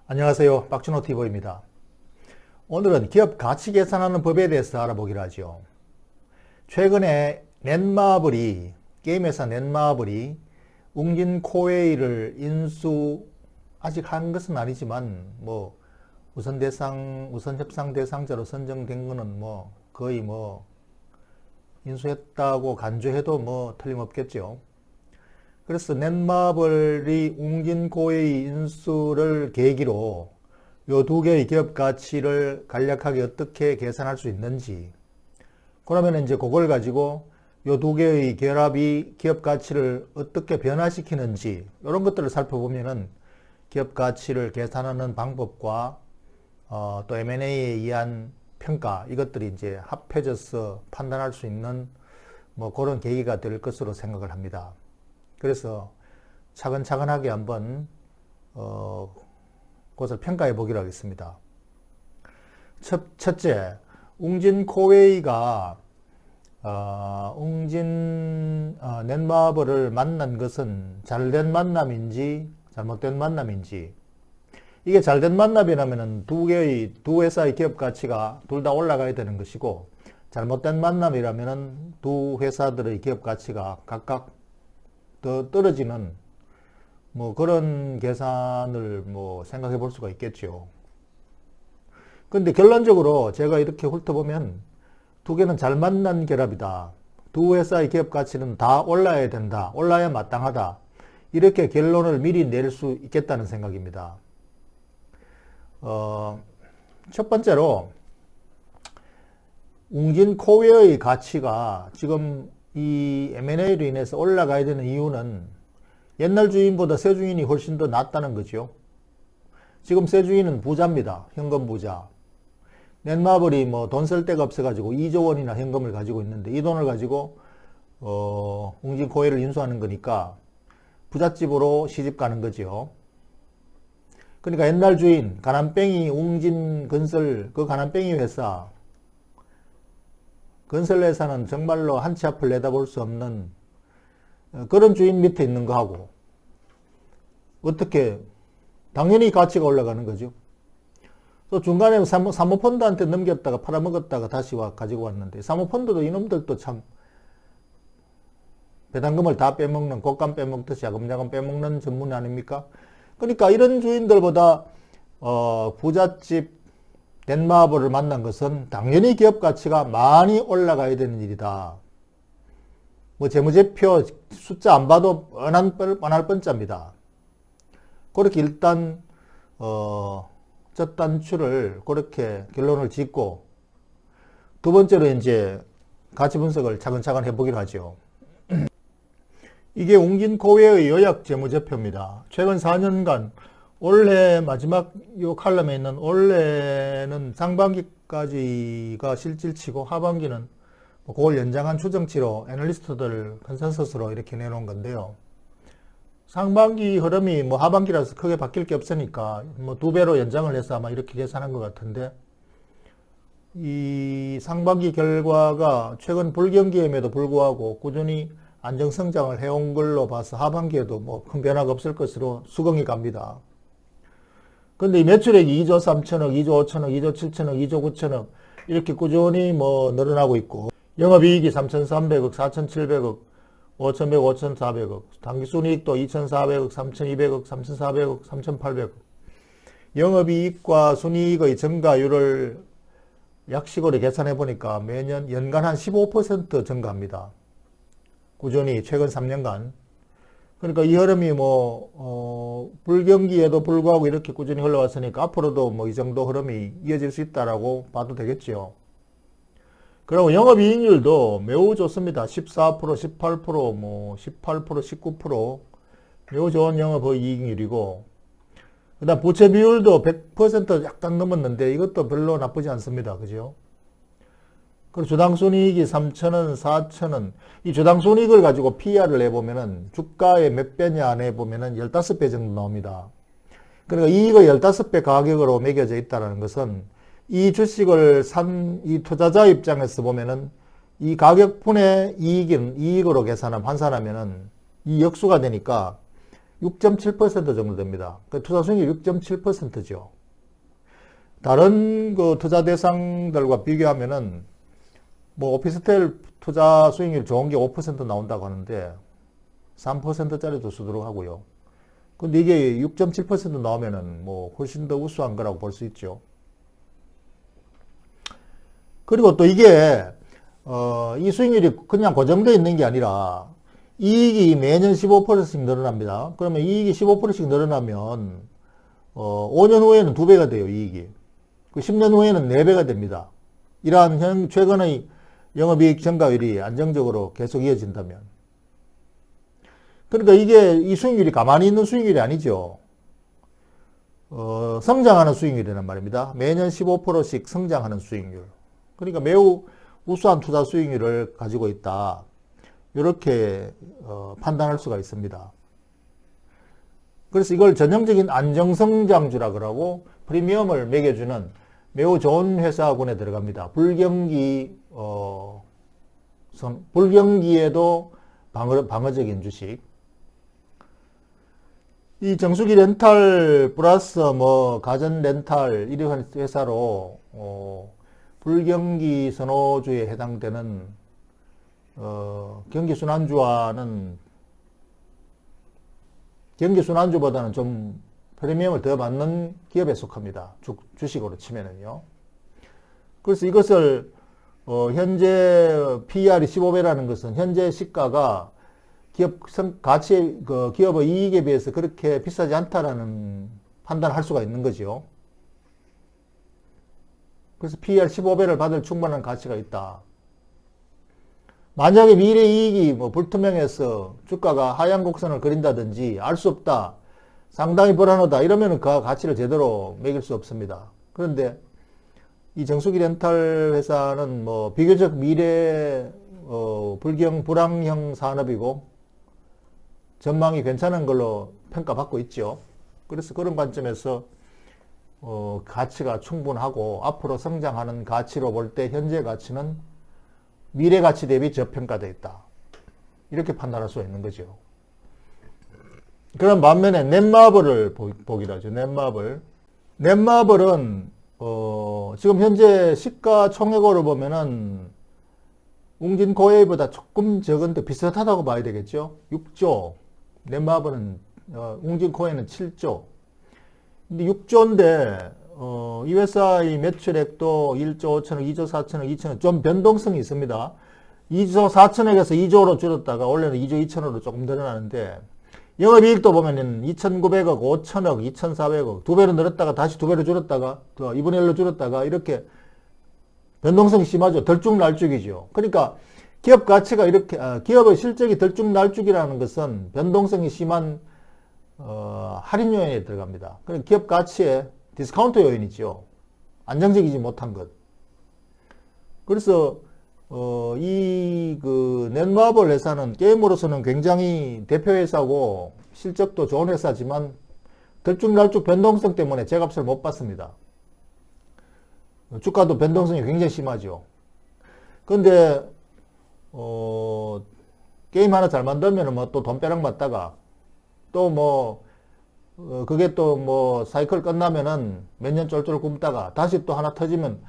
안녕하세요. 박준호 TV입니다. 오늘은 기업 가치 계산하는 법에 대해서 알아보기로 하죠. 최근에 넷마블이, 게임 회사 넷마블이 웅진 코웨이를 아직 한 것은 아니지만 우선 협상 대상자로 선정된 거는 거의 인수했다고 간주해도 틀림없겠죠. 그래서 넷마블이 웅진 코웨이 인수를 계기로 요 두 개의 기업 가치를 간략하게 어떻게 계산할 수 있는지, 그러면 이제 그걸 가지고 요 두 개의 결합이 기업 가치를 어떻게 변화시키는지, 이런 것들을 살펴보면은 기업 가치를 계산하는 방법과 또 M&A에 의한 평가, 이것들이 이제 합해져서 판단할 수 있는 그런 계기가 될 것으로 생각을 합니다. 그래서 차근차근하게 한번 그것을 평가해 보기로 하겠습니다. 첫째, 웅진 코웨이가 넷마블을 만난 것은 잘된 만남인지 잘못된 만남인지, 이게 잘된 만남이라면 두 회사의 기업 가치가 둘 다 올라가야 되는 것이고, 잘못된 만남이라면 두 회사들의 기업 가치가 각각 더 떨어지는 그런 계산을 생각해 볼 수가 있겠죠. 근데 결론적으로 제가 이렇게 훑어보면 두 개는 잘 만난 결합이다. 두 회사의 기업 가치는 다 올라야 된다. 올라야 마땅하다. 이렇게 결론을 미리 낼 수 있겠다는 생각입니다. 첫 번째로 웅진 코웨이의 가치가 지금 이 M&A로 인해서 올라가야 되는 이유는 옛날 주인보다 새 주인이 훨씬 더 낫다는 거죠. 지금 새 주인은 부자입니다. 현금 부자. 넷마블이 돈 쓸 데가 없어가지고 2조 원이나 현금을 가지고 있는데, 이 돈을 가지고 웅진 코웨이를 인수하는 거니까 부잣집으로 시집 가는 거죠. 그러니까 옛날 주인 가난뱅이 웅진 건설, 그 가난뱅이 회사, 건설회사는 정말로 한 치 앞을 내다볼 수 없는 그런 주인 밑에 있는 거하고, 어떻게 당연히 가치가 올라가는 거죠. 또 중간에 사모펀드한테 넘겼다가 팔아먹었다가 다시 가지고 왔는데, 사모펀드도 이놈들도 참 배당금을 다 빼먹는, 곶감 빼먹듯이 야금야금 빼먹는 전문 아닙니까? 그러니까 이런 주인들보다 부잣집 넷마블을 만난 것은 당연히 기업 가치가 많이 올라가야 되는 일이다. 재무제표 숫자 안 봐도 뻔할 뻔짜입니다. 그렇게 일단 첫 단추를 그렇게 결론을 짓고, 두 번째로 이제 가치 분석을 차근차근 해보기로 하죠. 이게 웅진 코웨이의 요약 재무제표입니다. 최근 4년간, 올해 마지막 요 칼럼에 있는 올해는 상반기까지가 실질치고 하반기는 그걸 연장한 추정치로 애널리스트들 컨센서스로 이렇게 내놓은 건데요. 상반기 흐름이 하반기라서 크게 바뀔 게 없으니까 2배로 연장을 해서 아마 이렇게 계산한 것 같은데, 이 상반기 결과가 최근 불경기임에도 불구하고 꾸준히 안정성장을 해온 걸로 봐서 하반기에도 큰 변화가 없을 것으로 수긍이 갑니다. 근데 이 매출액이 2조 3천억, 2조 5천억, 2조 7천억, 2조 9천억 이렇게 꾸준히 늘어나고 있고, 영업이익이 3,300억, 4,700억, 5,100억, 5,400억, 당기순이익도 2,400억, 3,200억, 3,400억, 3,800억. 영업이익과 순이익의 증가율을 약식으로 계산해 보니까 매년 연간 한 15% 증가합니다. 꾸준히 최근 3년간. 그러니까 이 흐름이 불경기에도 불구하고 이렇게 꾸준히 흘러왔으니까 앞으로도 이 정도 흐름이 이어질 수 있다라고 봐도 되겠죠. 그리고 영업이익률도 매우 좋습니다. 14%, 18%, 18%, 19% 매우 좋은 영업이익률이고, 그 다음 부채 비율도 100% 약간 넘었는데 이것도 별로 나쁘지 않습니다. 그죠? 그리고 주당순이익이 3,000원, 4,000원. 이 주당순이익을 가지고 PR을 내보면은 주가의 몇 배냐 내보면은 15배 정도 나옵니다. 그러니까 이익의 15배 가격으로 매겨져 있다는 것은 이 주식을 산 이 투자자 입장에서 보면은 이 가격분의 이익으로 환산하면은 이 역수가 되니까 6.7% 정도 됩니다. 그 투자 수익률 6.7%죠. 다른 그 투자 대상들과 비교하면은 뭐 오피스텔 투자 수익률 좋은 게 5% 나온다고 하는데 3%짜리도 쓰도록 하고요. 근데 이게 6.7% 나오면은 뭐 훨씬 더 우수한 거라고 볼 수 있죠. 그리고 또 이게 이 수익률이 그냥 고정되어 있는 게 아니라 이익이 매년 15%씩 늘어납니다. 그러면 이익이 15%씩 늘어나면 5년 후에는 2배가 돼요, 이익이. 그 10년 후에는 4배가 됩니다. 이러한 최근의 영업이익 증가율이 안정적으로 계속 이어진다면. 그러니까 이게 이 수익률이 가만히 있는 수익률이 아니죠. 성장하는 수익률이란 말입니다. 매년 15%씩 성장하는 수익률. 그러니까 매우 우수한 투자 수익률을 가지고 있다. 이렇게 판단할 수가 있습니다. 그래서 이걸 전형적인 안정성장주라 그러고 프리미엄을 매겨주는 매우 좋은 회사군에 들어갑니다. 불경기에도 방어적인 주식. 이 정수기 렌탈 플러스 뭐 가전 렌탈 이러한 회사로 불경기 선호주에 해당되는 경기순환주보다는 좀 프리미엄을 더 받는 기업에 속합니다. 주식으로 치면은요. 그래서 이것을 현재 PER이 15배라는 것은 현재 시가가 기업의 이익에 비해서 그렇게 비싸지 않다라는 판단을 할 수가 있는 거죠. 그래서 PER 15배를 받을 충분한 가치가 있다. 만약에 미래 이익이 뭐 불투명해서 주가가 하향 곡선을 그린다든지 알 수 없다. 상당히 불안하다. 이러면 그 가치를 제대로 매길 수 없습니다. 그런데 이 정수기 렌탈 회사는 뭐 비교적 미래 불황형 산업이고 전망이 괜찮은 걸로 평가받고 있죠. 그래서 그런 관점에서 가치가 충분하고 앞으로 성장하는 가치로 볼 때 현재 가치는 미래 가치 대비 저평가되어 있다. 이렇게 판단할 수 있는 거죠. 그런 반면에 넷마블을 보기로 하죠. 넷마블은 지금 현재 시가 총액으로 보면은 웅진코웨이보다 조금 적은데 비슷하다고 봐야 되겠죠. 6조. 넷마블은 웅진코웨이는 7조. 근데 6조인데 이 회사의 매출액도 1조 5천억, 2조 4천억, 2천억 좀 변동성이 있습니다. 2조 4천억에서 2조로 줄었다가 원래는 2조 2천억으로 조금 늘어나는데 영업이익도 보면은 2,900억, 5천억, 2,400억 2배로 늘었다가 다시 2배로 줄었다가 또 2분의 1로 줄었다가 이렇게 변동성이 심하죠. 들쭉날쭉이죠. 그러니까 기업 가치가 이렇게 기업의 실적이 들쭉날쭉이라는 것은 변동성이 심한 할인 요인에 들어갑니다. 그러니까 기업 가치에 디스카운트 요인이죠. 안정적이지 못한 것. 그래서 이 넷마블 회사는 게임으로서는 굉장히 대표 회사고 실적도 좋은 회사지만 들쭉날쭉 변동성 때문에 제값을 못 받습니다. 주가도 변동성이 굉장히 심하죠. 그런데 게임 하나 잘 만들면 뭐 또 돈벼락 맞다가 또 뭐 그게 또 뭐 사이클 끝나면은 몇 년 쫄쫄 굶다가 다시 또 하나 터지면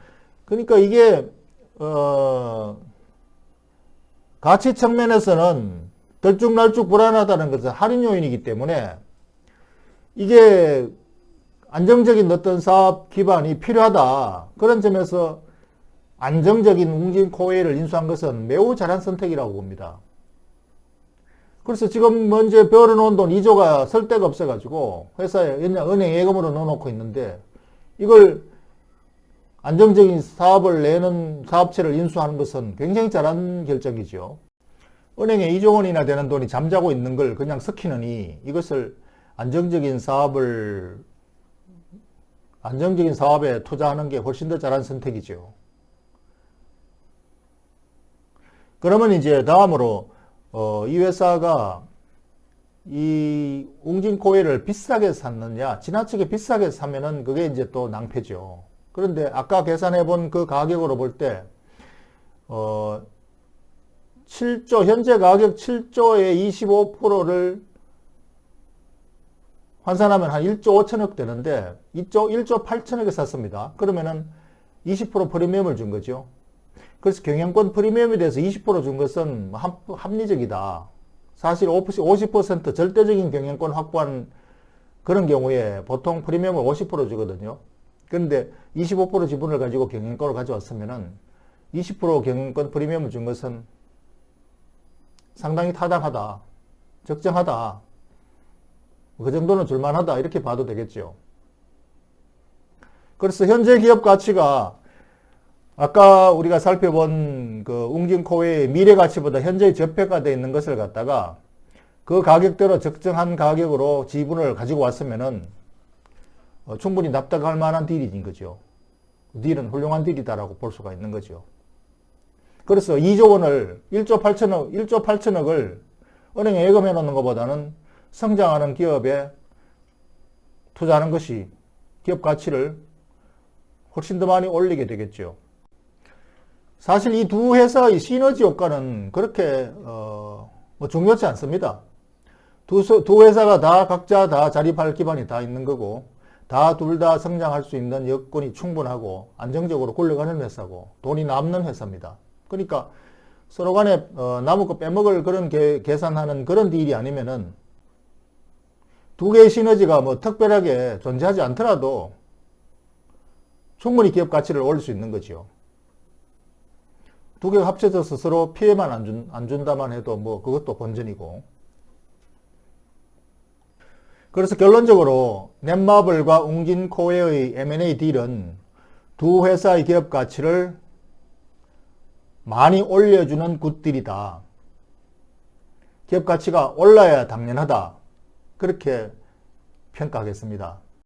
그러니까 이게 가치 측면에서는 들쭉날쭉 불안하다는 것은 할인 요인이기 때문에 이게 안정적인 어떤 사업 기반이 필요하다. 그런 점에서 안정적인 웅진코웨이를 인수한 것은 매우 잘한 선택이라고 봅니다. 그래서 지금 먼저 벌어놓은 돈 2조가 쓸 데가 없어가지고 회사에 은행 예금으로 넣어놓고 있는데 이걸 안정적인 사업을 내는 사업체를 인수하는 것은 굉장히 잘한 결정이죠. 은행에 2조 원이나 되는 돈이 잠자고 있는 걸 그냥 섞이느니 이것을 안정적인 사업에 투자하는 게 훨씬 더 잘한 선택이죠. 그러면 이제 다음으로 이 회사가 이 웅진코웨이를 비싸게 샀느냐, 지나치게 비싸게 사면은 그게 이제 또 낭패죠. 그런데 아까 계산해 본 그 가격으로 볼 때 7조, 현재 가격 7조의 25%를 환산하면 한 1조 5천억 되는데 1조 8천억에 샀습니다. 그러면은 20% 프리미엄을 준 거죠. 그래서 경영권 프리미엄에 대해서 20% 준 것은 합리적이다. 사실 50% 절대적인 경영권 확보한 그런 경우에 보통 프리미엄을 50% 주거든요. 그런데 25% 지분을 가지고 경영권을 가져왔으면은 20% 경영권 프리미엄을 준 것은 상당히 타당하다. 적정하다. 그 정도는 줄만하다. 이렇게 봐도 되겠죠. 그래서 현재 기업 가치가 아까 우리가 살펴본 그 웅진코웨의 미래 가치보다 현재 저평가되어 있는 것을 갖다가 그 가격대로 적정한 가격으로 지분을 가지고 왔으면은 충분히 납득할 만한 딜인 거죠. 딜은 훌륭한 딜이다라고 볼 수가 있는 거죠. 그래서 2조 원을 1조 8천억을 은행에 예금해 놓는 것보다는 성장하는 기업에 투자하는 것이 기업 가치를 훨씬 더 많이 올리게 되겠죠. 사실 이 두 회사의 시너지 효과는 그렇게 중요하지 않습니다. 두 회사가 다 각자 다 자립할 기반이 다 있는 거고 둘 다 성장할 수 있는 여건이 충분하고 안정적으로 굴러가는 회사고 돈이 남는 회사입니다. 그러니까 서로 간에 남은 거 빼먹을 그런 계산하는 그런 딜이 아니면은 두 개의 시너지가 뭐 특별하게 존재하지 않더라도 충분히 기업 가치를 올릴 수 있는 거죠. 두 개가 합쳐져서 서로 피해만 안 준다만 해도 뭐 그것도 본전이고. 그래서 결론적으로 넷마블과 웅진코웨의 M&A 딜은 두 회사의 기업 가치를 많이 올려주는 굿딜이다. 기업 가치가 올라야 당연하다. 그렇게 평가하겠습니다.